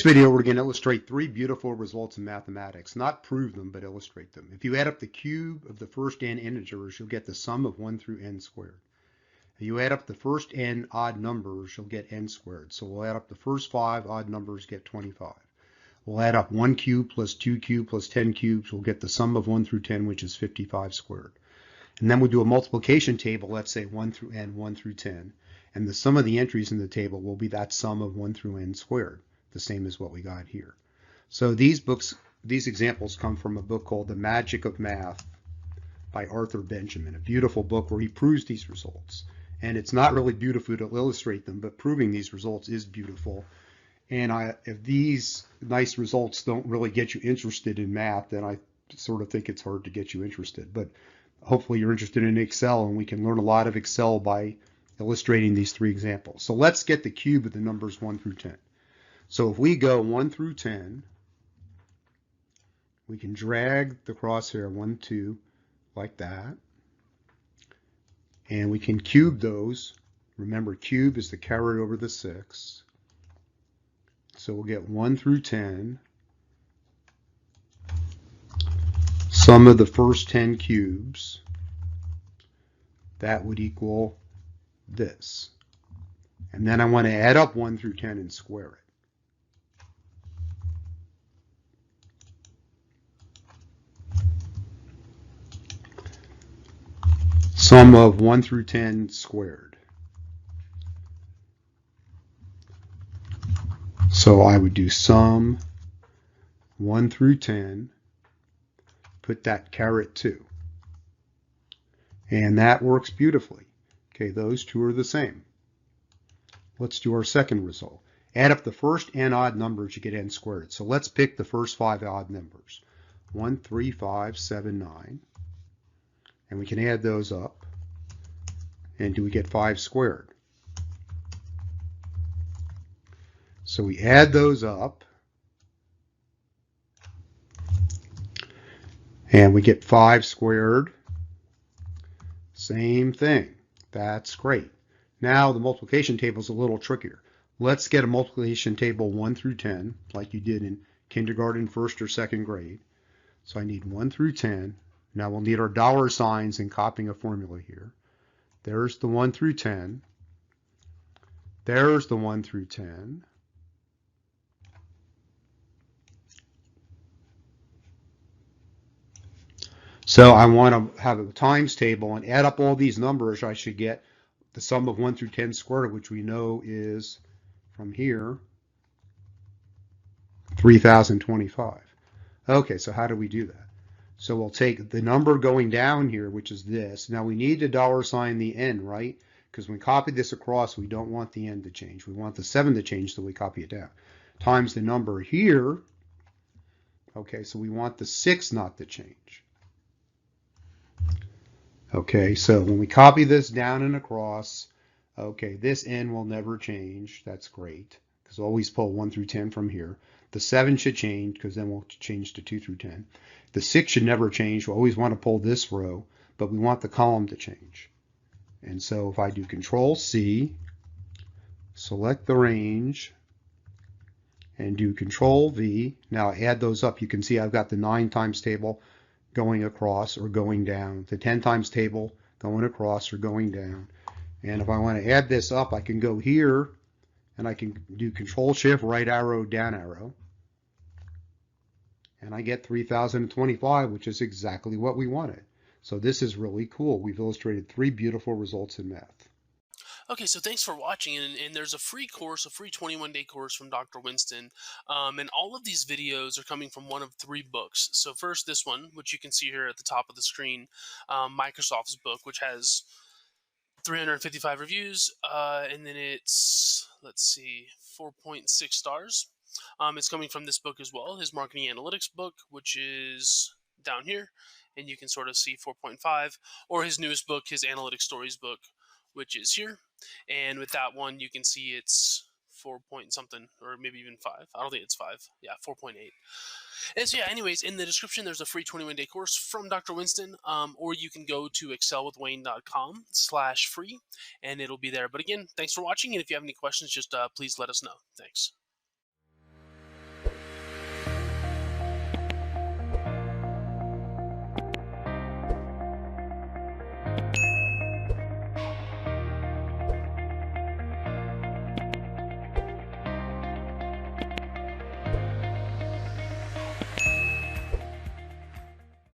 video, we're going to illustrate three beautiful results in mathematics. Not prove them, but illustrate them. If you add up the cube of the first n integers, you'll get the sum of 1 through n squared. If you add up the first n odd numbers, you'll get n squared. So we'll add up the first 5 odd numbers, get 25. We'll add up 1 cube plus 2 cubes plus 10 cubes. We'll get the sum of 1 through 10, which is 55 squared. And then we'll do a multiplication table, let's say 1 through n, 1 through 10. And the sum of the entries in the table will be that sum of 1 through n squared, the same as what we got here. So these examples come from a book called The Magic of Math by Arthur Benjamin, a beautiful book where he proves these results. And it's not really beautiful to illustrate them, but proving these results is beautiful. And if these nice results don't really get you interested in math, then I sort of think it's hard to get you interested. But hopefully you're interested in Excel, and we can learn a lot of Excel by illustrating these three examples. So let's get the cube of the numbers 1 through 10. So if we go 1 through 10, we can drag the crosshair 1, 2, like that. And we can cube those. Remember, cube is the carrot over the 6. So we'll get 1 through 10. Sum of the first 10 cubes. That would equal this. And then I want to add up 1 through 10 and square it. Sum of 1 through 10 squared. So I would do sum 1 through 10, put that caret 2. And that works beautifully. Okay, those two are the same. Let's do our second result. Add up the first n odd numbers, you get n squared. So let's pick the first 5 odd numbers. 1, 3, 5, 7, 9. And we can add those up. And do we get 5 squared? So we add those up. And we get 5 squared. Same thing. That's great. Now the multiplication table is a little trickier. Let's get a multiplication table 1 through 10, like you did in kindergarten, first or second grade. So I need 1 through 10. Now we'll need our dollar signs and copying a formula here. There's the 1 through 10. There's the 1 through 10. So I want to have a times table and add up all these numbers. I should get the sum of 1 through 10 squared, which we know is from here, 3025. Okay, so how do we do that? So we'll take the number going down here, which is this. Now we need to dollar sign the n, right? Because when we copy this across, we don't want the n to change. We want the 7 to change, so we copy it down. Times the number here. Okay, so we want the 6 not to change. Okay, so when we copy this down and across, okay, this n will never change. That's great, because we'll always pull 1 through 10 from here. The 7 should change, because then we'll change to 2 through 10. The 6 should never change. We always want to pull this row, but we want the column to change. And so if I do Control C, select the range, and do Control V, now add those up. You can see I've got the 9 times table going across or going down, the 10 times table going across or going down. And if I want to add this up, I can go here and I can do Control Shift right arrow down arrow, and I get 3025, which is exactly what we wanted. So this is really cool. We've illustrated 3 beautiful results in math. Okay, so thanks for watching, and there's a free course, a free 21-day course from Dr. Winston, and all of these videos are coming from one of 3 books. So first, this one, which you can see here at the top of the screen, Microsoft's book, which has 355 reviews, and then it's, let's see, 4.6 stars. It's coming from this book as well, his marketing analytics book, which is down here, and you can sort of see 4.5, or his newest book, his analytic stories book, which is here. And with that one, you can see it's 4 point something, or maybe even 5. I don't think it's 5. Yeah, 4.8. And so yeah, anyways, in the description, there's a free 21-day course from Dr. Winston, or you can go to excelwithwayne.com/free, and it'll be there. But again, thanks for watching, and if you have any questions, just please let us know. Thanks.